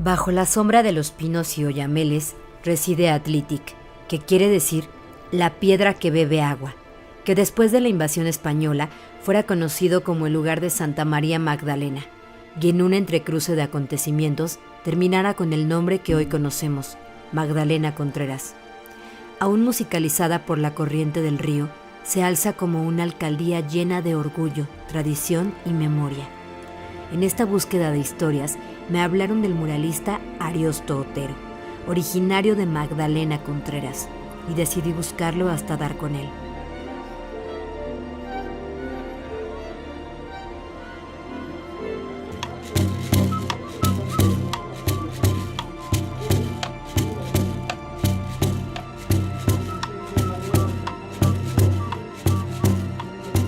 Bajo la sombra de los pinos y oyameles reside Atlitic, que quiere decir la piedra que bebe agua, que después de la invasión española fuera conocido como el lugar de Santa María Magdalena, y en un entrecruce de acontecimientos terminara con el nombre que hoy conocemos, Magdalena Contreras. Aún musicalizada por la corriente del río, se alza como una alcaldía llena de orgullo, tradición y memoria. En esta búsqueda de historias me hablaron del muralista Ariosto Otero, originario de Magdalena Contreras, y decidí buscarlo hasta dar con él.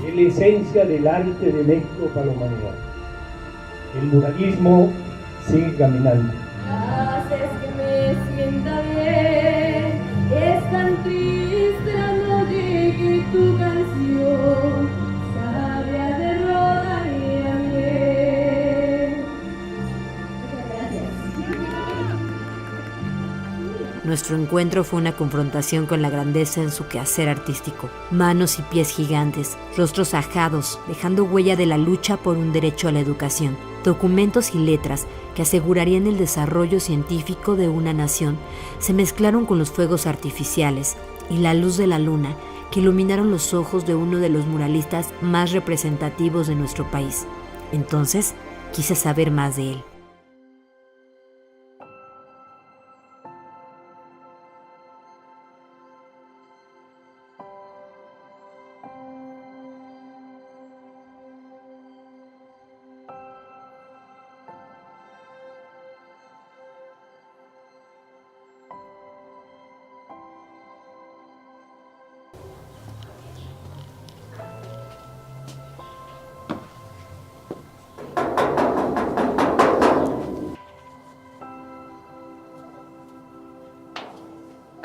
Es la esencia del arte de México para la humanidad. El muralismo sigue caminando. Haces que me sienta bien, es tan triste la noche que tu canción sabe a derrota y a miel. Nuestro encuentro fue una confrontación con la grandeza en su quehacer artístico. Manos y pies gigantes, rostros ajados, dejando huella de la lucha por un derecho a la educación. Documentos y letras que asegurarían el desarrollo científico de una nación se mezclaron con los fuegos artificiales y la luz de la luna que iluminaron los ojos de uno de los muralistas más representativos de nuestro país. Entonces, quise saber más de él.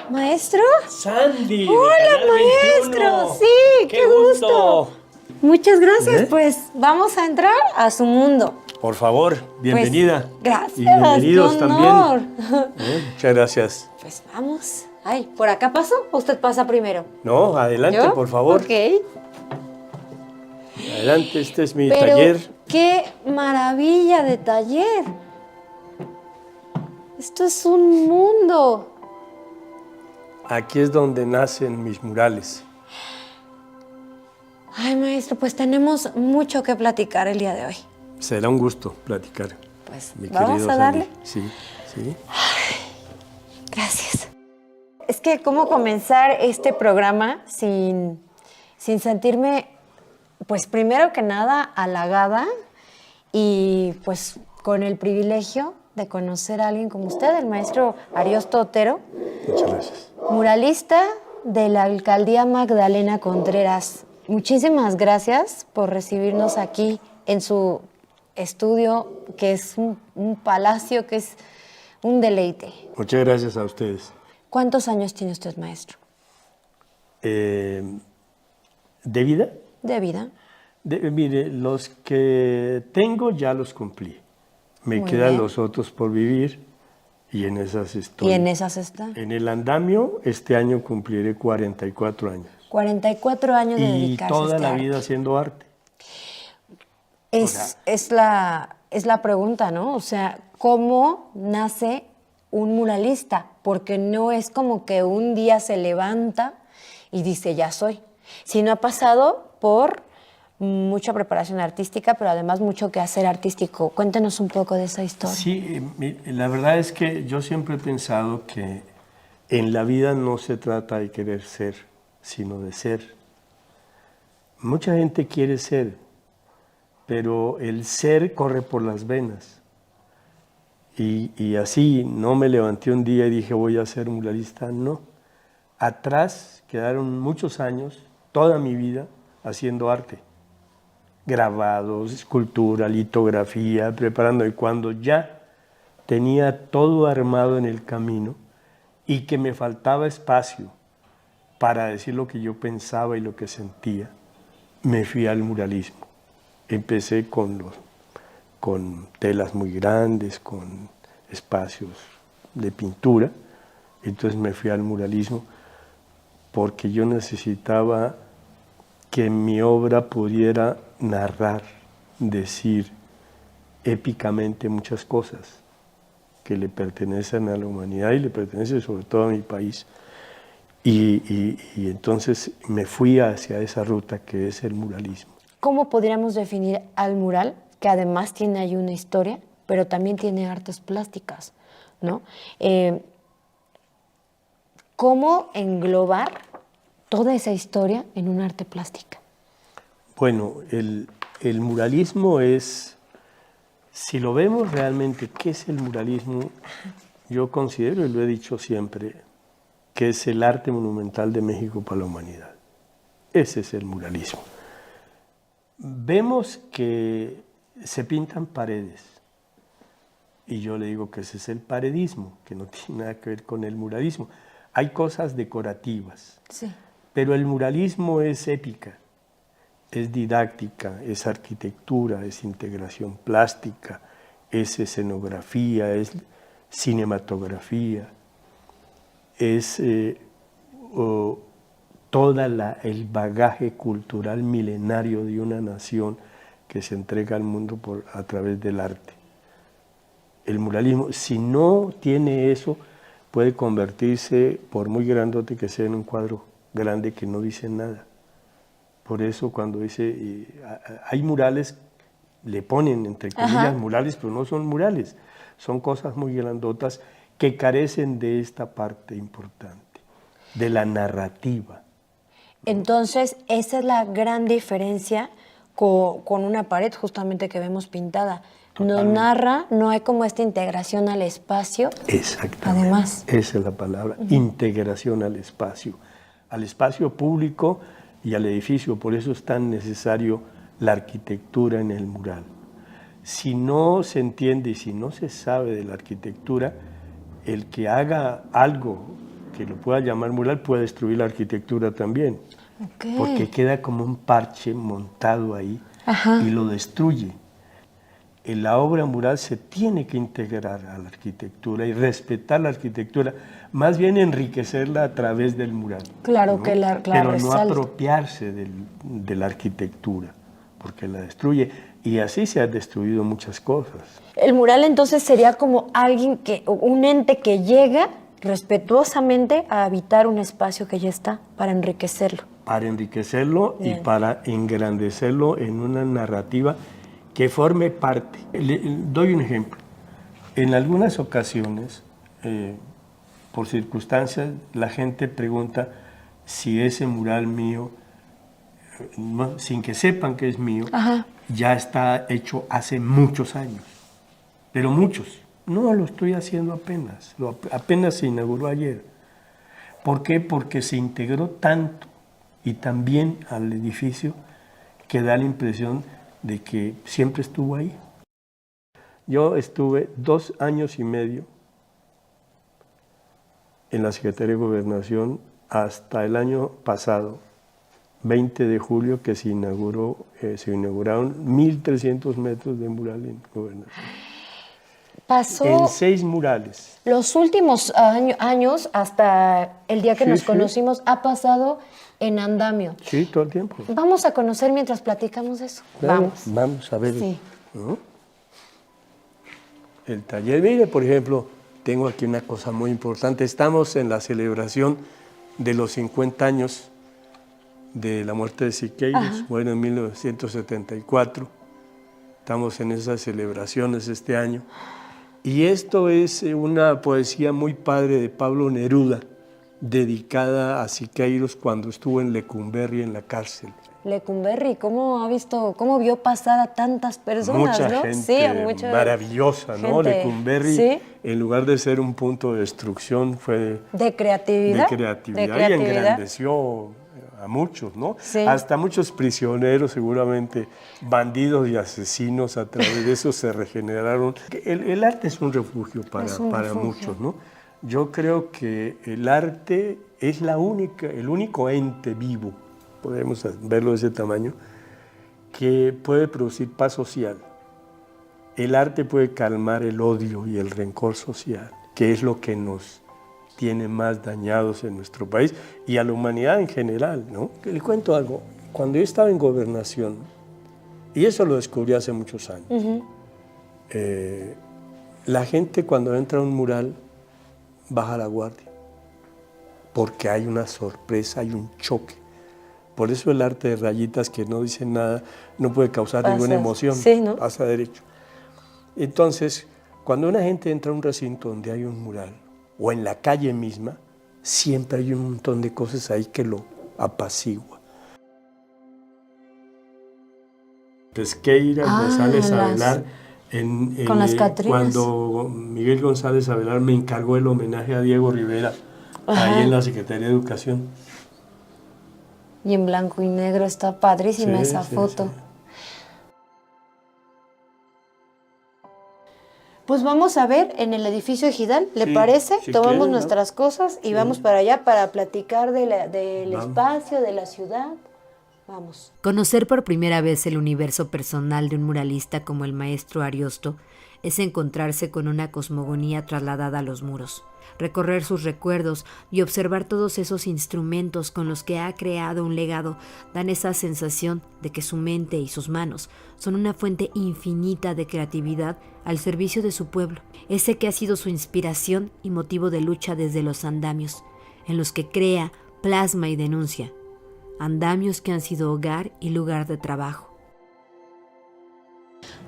¿Maestro? Sandy. ¡Hola, maestro! Sí, qué gusto. Muchas gracias. Pues vamos a entrar a su mundo. Por favor, bienvenida. Pues, gracias. Y bienvenidos qué también. honor. Muchas gracias. Pues vamos. Ay, ¿por acá paso o usted pasa primero? No, adelante, ¿Yo? por favor. Ok. Adelante, este es mi Pero taller. qué maravilla de taller. Esto es un mundo. Aquí es donde nacen mis murales. Ay, maestro, pues tenemos mucho que platicar el día de hoy. Será un gusto platicar. Pues mi vamos querido a darle. Sandy. Sí, sí. Gracias. Es que cómo comenzar este programa sin sentirme, pues primero que nada, halagada y pues con el privilegio de conocer a alguien como usted, el maestro Ariosto Otero. Muchas gracias. Muralista de la Alcaldía Magdalena Contreras. Muchísimas gracias por recibirnos aquí en su estudio, que es un palacio, que es un deleite. Muchas gracias a ustedes. ¿Cuántos años tiene usted, maestro? ¿De vida? De vida. Mire, los que tengo ya los cumplí. Me Muy quedan bien. los otros por vivir y en esas estoy. ¿Y en esas está? En el andamio, este año cumpliré 44 años. 44 años de Y dedicarse toda a este la arte. vida haciendo arte. Es la pregunta, ¿no? O sea, ¿cómo nace un muralista? Porque no es como que un día se levanta y dice, ya soy. Sino ha pasado por mucha preparación artística, pero además mucho quehacer artístico. Cuéntenos un poco de esa historia. Sí, la verdad es que yo siempre he pensado que en la vida no se trata de querer ser, sino de ser. Mucha gente quiere ser, pero el ser corre por las venas. Y así no me levanté un día y dije voy a ser muralista, no. Atrás quedaron muchos años, toda mi vida, haciendo arte. Grabados, escultura, litografía, preparando. Y cuando ya tenía todo armado en el camino y que me faltaba espacio para decir lo que yo pensaba y lo que sentía, me fui al muralismo. Empecé con telas muy grandes, con espacios de pintura. Entonces me fui al muralismo porque yo necesitaba que mi obra pudiera narrar, decir épicamente muchas cosas que le pertenecen a la humanidad y le pertenecen sobre todo a mi país. Y entonces me fui hacia esa ruta que es el muralismo. ¿Cómo podríamos definir al mural, que además tiene ahí una historia, pero también tiene artes plásticas, ¿no? ¿Cómo englobar toda esa historia en un arte plástica? Bueno, el muralismo es, si lo vemos realmente, ¿qué es el muralismo? Yo considero, y lo he dicho siempre, que es el arte monumental de México para la humanidad. Ese es el muralismo. Vemos que se pintan paredes, y yo le digo que ese es el paredismo, que no tiene nada que ver con el muralismo. Hay cosas decorativas, Sí. pero el muralismo es épica, es didáctica, es arquitectura, es integración plástica, es escenografía, es cinematografía, es todo el bagaje cultural milenario de una nación que se entrega al mundo a través del arte. El muralismo, si no tiene eso, puede convertirse, por muy grandote que sea, en un cuadro grande que no dice nada. Por eso cuando dice, hay murales, le ponen entre comillas murales, pero no son murales, son cosas muy grandotas que carecen de esta parte importante, de la narrativa. Entonces, esa es la gran diferencia con una pared justamente que vemos pintada. No narra, no hay como esta integración al espacio. Exactamente. Además. Esa es la palabra, integración al espacio público y al edificio. Por eso es tan necesario la arquitectura en el mural. Si no se entiende y si no se sabe de la arquitectura, el que haga algo que lo pueda llamar mural puede destruir la arquitectura también. Okay. Porque queda como un parche montado ahí y lo destruye. En la obra mural se tiene que integrar a la arquitectura y respetar la arquitectura, más bien enriquecerla a través del mural. Claro, ¿no? que la pero no resalta. apropiarse de la arquitectura, porque la destruye. Y así se han destruido muchas cosas. El mural entonces sería como un ente que llega respetuosamente a habitar un espacio que ya está, para enriquecerlo. Para enriquecerlo Bien. Y para engrandecerlo en una narrativa que forme parte. Doy un ejemplo. En algunas ocasiones, por circunstancias, la gente pregunta si ese mural mío, sin que sepan que es mío, ya está hecho hace muchos años, pero muchos. No, lo estoy haciendo apenas, apenas se inauguró ayer. ¿Por qué? Porque se integró tanto y tan bien al edificio que da la impresión de que siempre estuvo ahí. Yo estuve 2 años y medio en la Secretaría de Gobernación hasta el año pasado, 20 de julio, que se inauguraron 1.300 metros de mural en Gobernación. Pasó En 6 murales. los últimos años, hasta el día que nos conocimos, ha pasado en andamio. Sí, todo el tiempo. Vamos a conocer mientras platicamos de eso. Claro, Vamos. vamos a ver. Sí. ¿No? El taller, mire, por ejemplo, tengo aquí una cosa muy importante. Estamos en la celebración de los 50 años de la muerte de Siqueiros, muere en 1974. Estamos en esas celebraciones este año. Y esto es una poesía muy padre de Pablo Neruda, dedicada a Siqueiros cuando estuvo en Lecumberri, en la cárcel. Lecumberri, ¿cómo vio pasar a tantas personas? Mucha ¿no? gente Sí, a mucha maravillosa, ¿no? gente. Lecumberri, ¿Sí? en lugar de ser un punto de destrucción, fue de creatividad. y engrandeció a muchos, ¿no? Sí. Hasta muchos prisioneros, seguramente bandidos y asesinos, a través de eso se regeneraron. El arte es un refugio para muchos, ¿no? Yo creo que el arte es el único ente vivo, podemos verlo de ese tamaño, que puede producir paz social. el arte puede calmar el odio y el rencor social, que es lo que nos tiene más dañados en nuestro país y a la humanidad en general, ¿no? Le cuento algo, cuando yo estaba en gobernación, y eso lo descubrí hace muchos años, la gente cuando entra a un mural baja la guardia, porque hay una sorpresa, hay un choque. Por eso el arte de rayitas que no dice nada no puede causar ninguna emoción, sí, ¿no? pasa derecho. Entonces, cuando una gente entra a un recinto donde hay un mural, o en la calle misma, siempre hay un montón de cosas ahí que lo apacigua. Pesqueira, González Avelar, con las Catrinas. cuando Miguel González Avelar me encargó el homenaje a Diego Rivera, ahí en la Secretaría de Educación. Y en blanco y negro está padrísima esa foto. Sí. Pues vamos a ver en el edificio ejidal, ¿le Sí, parece? si Tomamos quieren, ¿no? nuestras cosas y vamos para allá para platicar del espacio, de la ciudad. Vamos. Conocer por primera vez el universo personal de un muralista como el maestro Ariosto es encontrarse con una cosmogonía trasladada a los muros, recorrer sus recuerdos y observar todos esos instrumentos con los que ha creado un legado dan esa sensación de que su mente y sus manos son una fuente infinita de creatividad al servicio de su pueblo, ese que ha sido su inspiración y motivo de lucha desde los andamios, en los que crea, plasma y denuncia, andamios que han sido hogar y lugar de trabajo.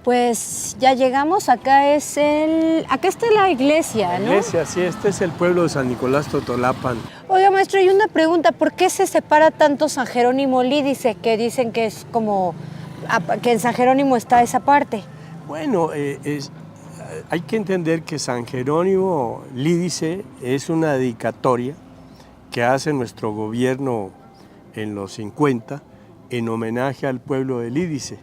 Pues ya llegamos, acá está la iglesia, ¿no? Iglesia, sí, este es el pueblo de San Nicolás Totolapan. Oiga, maestro, y una pregunta, ¿por qué se separa tanto San Jerónimo Lídice, que dicen que es como, que en San Jerónimo está esa parte? Bueno, hay que entender que San Jerónimo Lídice es una dedicatoria que hace nuestro gobierno en los 50 en homenaje al pueblo de Lídice.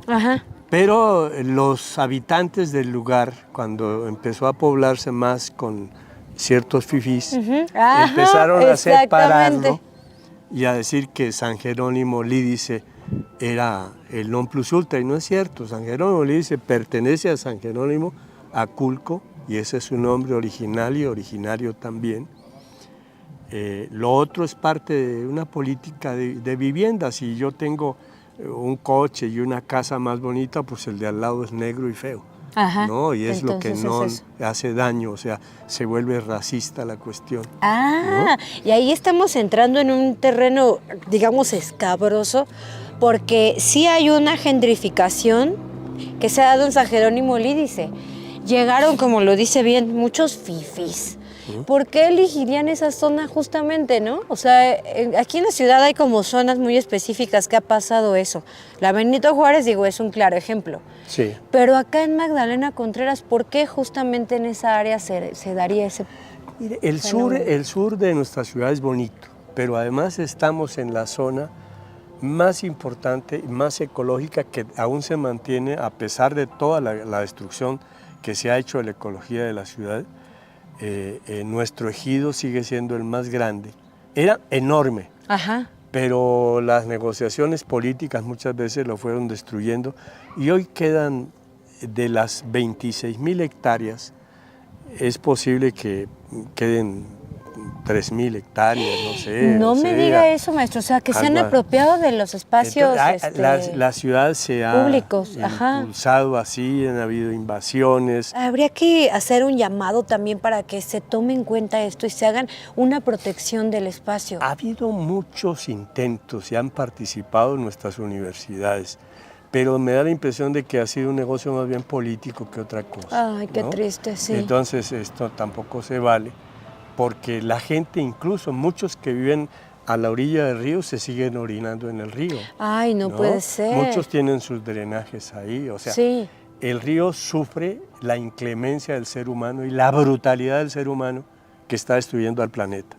Ajá. Pero los habitantes del lugar, cuando empezó a poblarse más con ciertos fifís, empezaron a separarlo y a decir que San Jerónimo Lídice era el non plus ultra, y no es cierto. San Jerónimo Lídice pertenece a San Jerónimo Aculco, y ese es su nombre originario también. Lo otro es parte de una política de vivienda. Si yo tengo un coche y una casa más bonita, pues el de al lado es negro y feo. Ajá. ¿No? Y es lo que Entonces no hace daño, o sea, se vuelve racista la cuestión. Ah, ¿no? Y ahí estamos entrando en un terreno, digamos, escabroso, porque sí hay una gentrificación que se ha dado en San Jerónimo Lídice. Llegaron, como lo dice bien, muchos fifís. ¿Por qué elegirían esa zona justamente, no? O sea, aquí en la ciudad hay como zonas muy específicas que ha pasado eso. La Benito Juárez, digo, es un claro ejemplo. Sí. Pero acá en Magdalena Contreras, ¿por qué justamente en esa área se daría ese Mire, el sur de nuestra ciudad es bonito, pero además estamos en la zona más importante y más ecológica que aún se mantiene a pesar de toda la destrucción que se ha hecho de la ecología de la ciudad. Nuestro ejido sigue siendo el más grande. Era enorme, Ajá. pero las negociaciones políticas muchas veces lo fueron destruyendo y hoy quedan de las 26.000 hectáreas, es posible que queden 3.000 hectáreas, no sé. No me diga eso, maestro, o sea, que se han apropiado de los espacios la ciudad se ha públicos. impulsado así, han habido invasiones. Habría que hacer un llamado también para que se tome en cuenta esto y se hagan una protección del espacio. Ha habido muchos intentos y han participado en nuestras universidades, pero me da la impresión de que ha sido un negocio más bien político que otra cosa. Ay, qué triste, sí. Entonces esto tampoco se vale, porque la gente, incluso muchos que viven a la orilla del río, se siguen orinando en el río. Ay, no puede ser. Muchos tienen sus drenajes ahí, o sea, sí. El río sufre la inclemencia del ser humano y la brutalidad del ser humano que está destruyendo al planeta,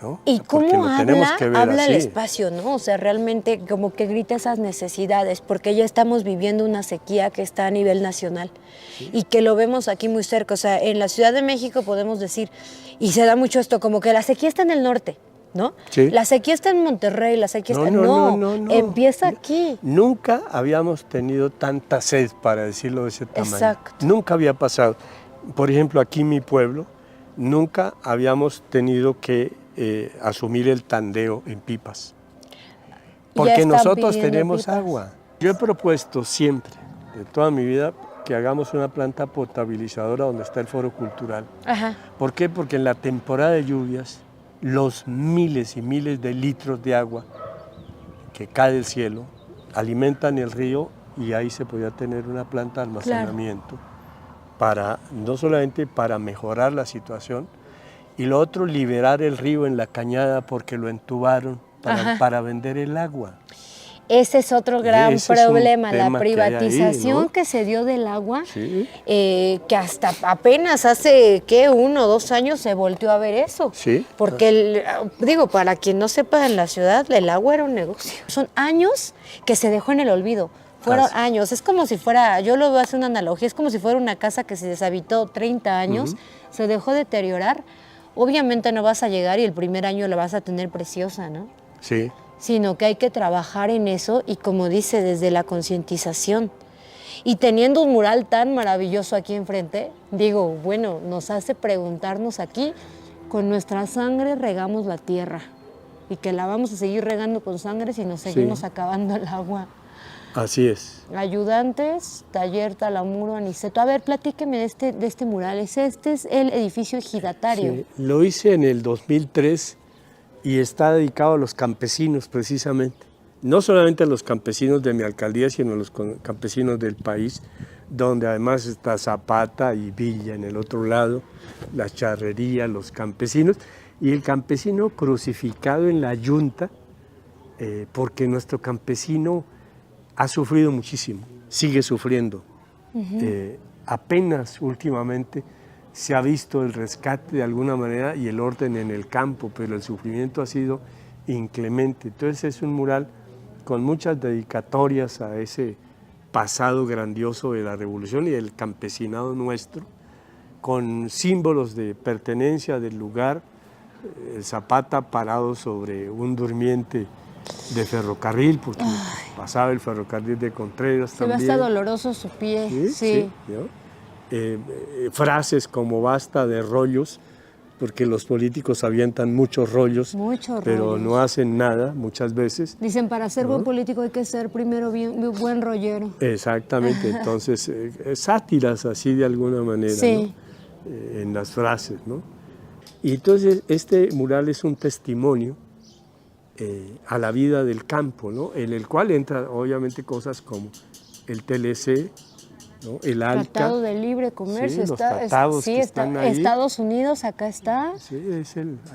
¿no? ¿Y porque cómo lo tenemos que ver habla el así. espacio, no? O sea, realmente como que grita esas necesidades, porque ya estamos viviendo una sequía que está a nivel nacional y que lo vemos aquí muy cerca. O sea, en la Ciudad de México podemos decir, y se da mucho esto, como que la sequía está en el norte, ¿no? Sí. La sequía está en Monterrey, la sequía está... No, empieza aquí. Nunca habíamos tenido tanta sed, para decirlo de ese tamaño. Exacto. Nunca había pasado. Por ejemplo, aquí en mi pueblo, nunca habíamos tenido que asumir el tandeo en pipas. Porque nosotros tenemos pipas. agua. Yo he propuesto siempre, de toda mi vida, que hagamos una planta potabilizadora donde está el foro cultural. Ajá. ¿Por qué? Porque en la temporada de lluvias, los miles y miles de litros de agua que cae del cielo alimentan el río y ahí se podía tener una planta de almacenamiento para, no solamente para mejorar la situación, y lo otro, liberar el río en la cañada porque lo entubaron para vender el agua. Ese es otro gran Ese es un problema, la tema que hay ahí, privatización ¿no? que se dio del agua, Sí. Que hasta apenas hace, ¿qué? 1 o 2 años se volteó a ver eso. Sí. Porque, digo, para quien no sepa, en la ciudad el agua era un negocio. Son años que se dejó en el olvido. Fueron años. Es como si fuera, yo lo voy a hacer una analogía, es como si fuera una casa que se deshabitó 30 años, se dejó deteriorar. Obviamente no vas a llegar y el primer año la vas a tener preciosa, ¿no? Sí. Sino que hay que trabajar en eso y, como dice, desde la concientización. Y teniendo un mural tan maravilloso aquí enfrente, digo, bueno, nos hace preguntarnos aquí, con nuestra sangre regamos la tierra y que la vamos a seguir regando con sangre si nos seguimos acabando el agua. Así es. Ayudantes, Taller Talamuro, Aniceto. A ver, platíqueme de este mural. Este es el edificio ejidatario. Sí, lo hice en el 2003 y está dedicado a los campesinos precisamente. No solamente a los campesinos de mi alcaldía, sino a los campesinos del país, donde además está Zapata y Villa en el otro lado, la charrería, los campesinos, y el campesino crucificado en la yunta, porque nuestro campesino ha sufrido muchísimo, sigue sufriendo. Apenas últimamente se ha visto el rescate de alguna manera y el orden en el campo, pero el sufrimiento ha sido inclemente. Entonces es un mural con muchas dedicatorias a ese pasado grandioso de la revolución y del campesinado nuestro, con símbolos de pertenencia del lugar, el Zapata parado sobre un durmiente de ferrocarril, porque pasaba el ferrocarril de Contreras también. Se ve hasta doloroso su pie. Sí. ¿no? Frases como basta de rollos, porque los políticos avientan muchos rollos, pero no hacen nada muchas veces. Dicen, para ser buen político hay que ser primero buen rollero. Exactamente, entonces sátiras así de alguna manera, ¿no? En las frases, ¿no? Y entonces este mural es un testimonio a la vida del campo, ¿no? En el cual entran obviamente cosas como el TLC, ¿no? El ALCA. Tratado de Libre Comercio. Sí, los tratados que están ahí. Estados Unidos, acá está. Sí,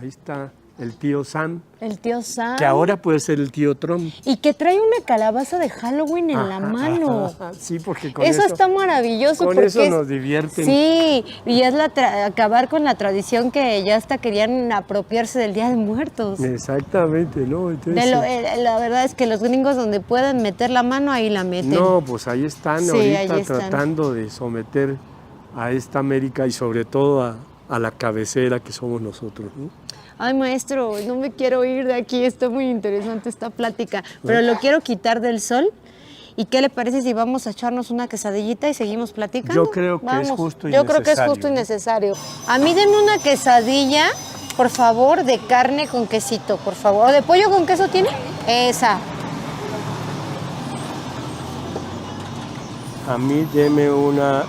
ahí está el tío Sam. El tío Sam. Que ahora puede ser el tío Trump. Y que trae una calabaza de Halloween en la mano. Sí, porque con eso está maravilloso. Con eso nos divierten. Sí, y es acabar con la tradición que ya hasta querían apropiarse del Día de Muertos. Exactamente, ¿no? Entonces, la verdad es que los gringos donde pueden meter la mano, ahí la meten. No, pues ahí están ahorita tratando de someter a esta América y sobre todo a la cabecera que somos nosotros, ¿no? Ay, maestro, no me quiero ir de aquí, está muy interesante esta plática, pero lo quiero quitar del sol. ¿Y qué le parece si vamos a echarnos una quesadillita y seguimos platicando? Yo creo que es justo y necesario. Yo creo que es justo y necesario. A mí denme una quesadilla, por favor, de carne con quesito, por favor. ¿O de pollo con queso tiene? Esa. A mí deme una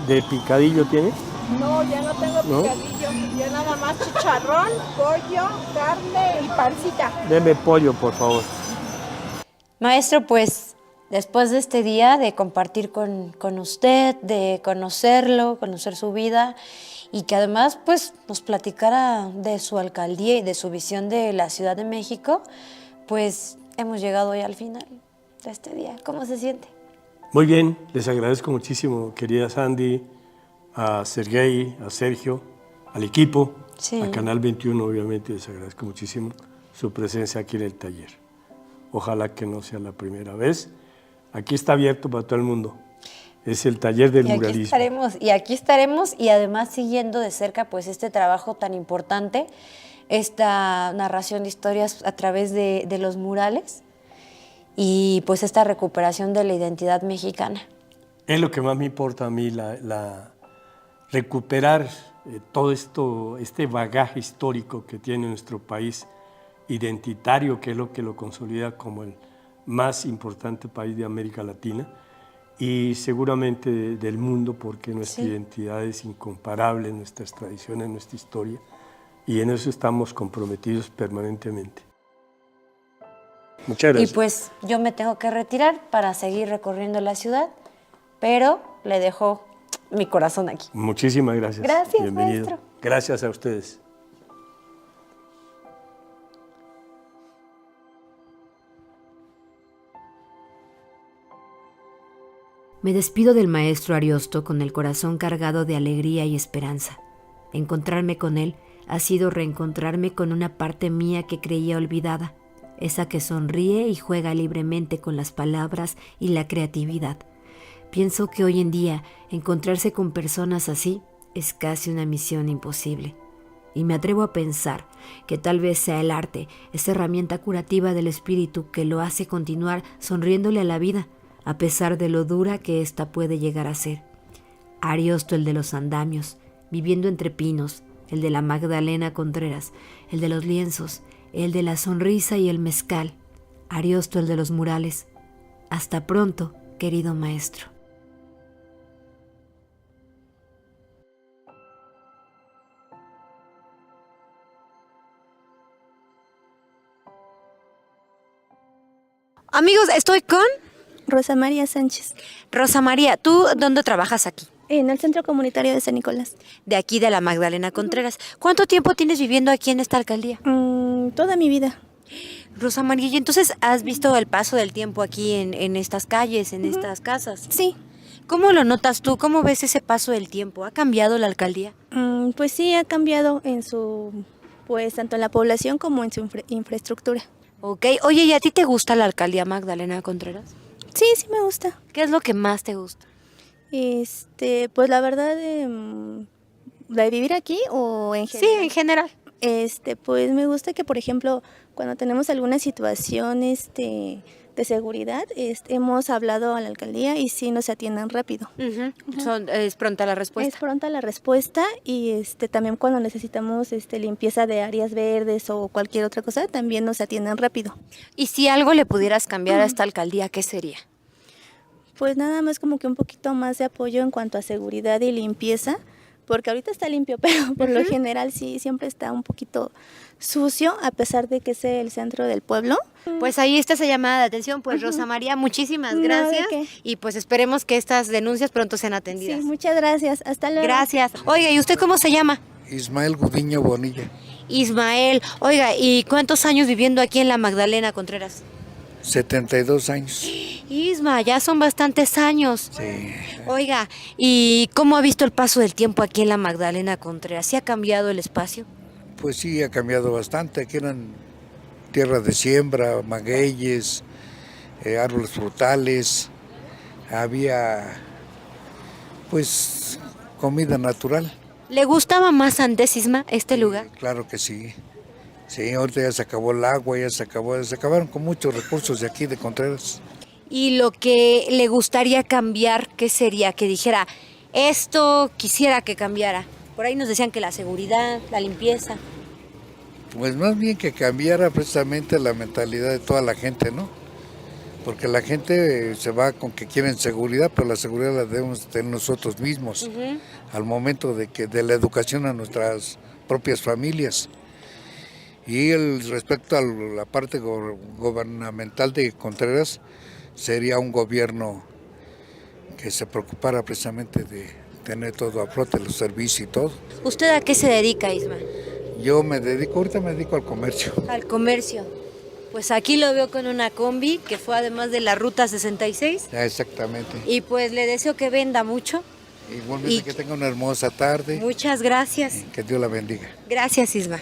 de picadillo, ¿tiene? No, ya no tengo picadillo, ya nada más chicharrón, pollo, carne y pancita. Deme pollo, por favor. Maestro, pues después de este día de compartir con usted, de conocerlo, conocer su vida y que además pues nos platicara de su alcaldía y de su visión de la Ciudad de México, pues hemos llegado ya al final de este día. ¿Cómo se siente? Muy bien, les agradezco muchísimo, querida Sandy, a Sergey, a Sergio, al equipo, a Canal 21, obviamente, les agradezco muchísimo su presencia aquí en el taller. Ojalá que no sea la primera vez. Aquí está abierto para todo el mundo. Es el taller del muralismo. Aquí estaremos y además siguiendo de cerca pues este trabajo tan importante esta narración de historias a través de los murales y pues esta recuperación de la identidad mexicana. Es lo que más me importa a mí, recuperar todo este bagaje histórico que tiene nuestro país, identitario, que es lo que lo consolida como el más importante país de América Latina y seguramente del mundo, porque nuestra identidad es incomparable, nuestras tradiciones, nuestra historia, y en eso estamos comprometidos permanentemente. Muchas gracias. Y pues yo me tengo que retirar para seguir recorriendo la ciudad, pero le dejo mi corazón aquí. Muchísimas gracias. Gracias, Bienvenido. maestro. Gracias a ustedes. Me despido del maestro Ariosto con el corazón cargado de alegría y esperanza. Encontrarme con él ha sido reencontrarme con una parte mía que creía olvidada, esa que sonríe y juega libremente con las palabras y la creatividad. Pienso que hoy en día encontrarse con personas así es casi una misión imposible. Y me atrevo a pensar que tal vez sea el arte, esa herramienta curativa del espíritu que lo hace continuar sonriéndole a la vida, a pesar de lo dura que ésta puede llegar a ser. Ariosto, el de los andamios, viviendo entre pinos, el de la Magdalena Contreras, el de los lienzos, el de la sonrisa y el mezcal. Ariosto, el de los murales. Hasta pronto, querido maestro. Amigos, estoy con Rosa María Sánchez, Rosa María. ¿Tú dónde trabajas aquí? en el Centro Comunitario de San Nicolás. De aquí, de la Magdalena Contreras. ¿Cuánto tiempo tienes viviendo aquí en esta alcaldía? Toda mi vida. Rosa María, ¿y entonces has visto el paso del tiempo aquí en estas calles, en estas casas? Sí, ¿Cómo lo notas tú? ¿Cómo ves ese paso del tiempo? ¿Ha cambiado la alcaldía? pues sí, ha cambiado en pues tanto en la población como en su infraestructura. Ok. Oye, ¿y a ti te gusta la alcaldía Magdalena Contreras? Sí, sí me gusta. ¿Qué es lo que más te gusta? Pues la verdad, ¿la de vivir aquí o en Sí, general? en general. Pues me gusta que, por ejemplo, cuando tenemos alguna situación, de seguridad, hemos hablado a la alcaldía y sí nos atienden rápido. Es pronta la Es respuesta. pronta la respuesta y también cuando necesitamos limpieza de áreas verdes o cualquier otra cosa, también nos atienden rápido. Y si algo le pudieras cambiar a esta alcaldía, ¿qué sería? Pues nada más como que un poquito más de apoyo en cuanto a seguridad y limpieza, porque ahorita está limpio, pero por lo general sí, siempre está un poquito sucio, a pesar de que es el centro del pueblo. Pues ahí está esa llamada de atención. Pues Rosa María, muchísimas No, ¿de gracias. qué? Y pues esperemos que estas denuncias pronto sean atendidas. Sí, muchas gracias. Hasta luego. Gracias. Oiga, ¿y usted cómo se llama? Ismael Gudiño Bonilla, Ismael. Oiga, ¿y cuántos años viviendo aquí en la Magdalena Contreras? 72 años. Isma, ya son bastantes años. Sí. Oiga, ¿y cómo ha visto el paso del tiempo aquí en la Magdalena Contreras? ¿Sí ha cambiado el espacio? Pues sí, ha cambiado bastante. Aquí eran tierras de siembra, magueyes, árboles frutales. Había, pues, comida natural. ¿Le gustaba más antes, Isma, este lugar? Claro que sí. Sí, ahorita ya se acabó el agua, se acabaron con muchos recursos de aquí, de Contreras. Y lo que le gustaría cambiar, ¿qué sería? Que dijera, esto quisiera que cambiara. Por ahí nos decían que la seguridad, la limpieza. Pues más bien que cambiara precisamente la mentalidad de toda la gente, ¿no? Porque la gente se va con que quieren seguridad, pero la seguridad la debemos tener nosotros mismos, al momento de la educación a nuestras propias familias. Y respecto a la parte gubernamental de Contreras, sería un gobierno que se preocupara precisamente de tener todo a flote, los servicios y todo. ¿Usted a qué se dedica, Isma? Ahorita me dedico al comercio. Al comercio. Pues aquí lo veo con una combi que fue además de la Ruta 66. Exactamente. Y pues le deseo que venda mucho. Igualmente que tenga una hermosa tarde. Muchas gracias. Que Dios la bendiga. Gracias, Isma.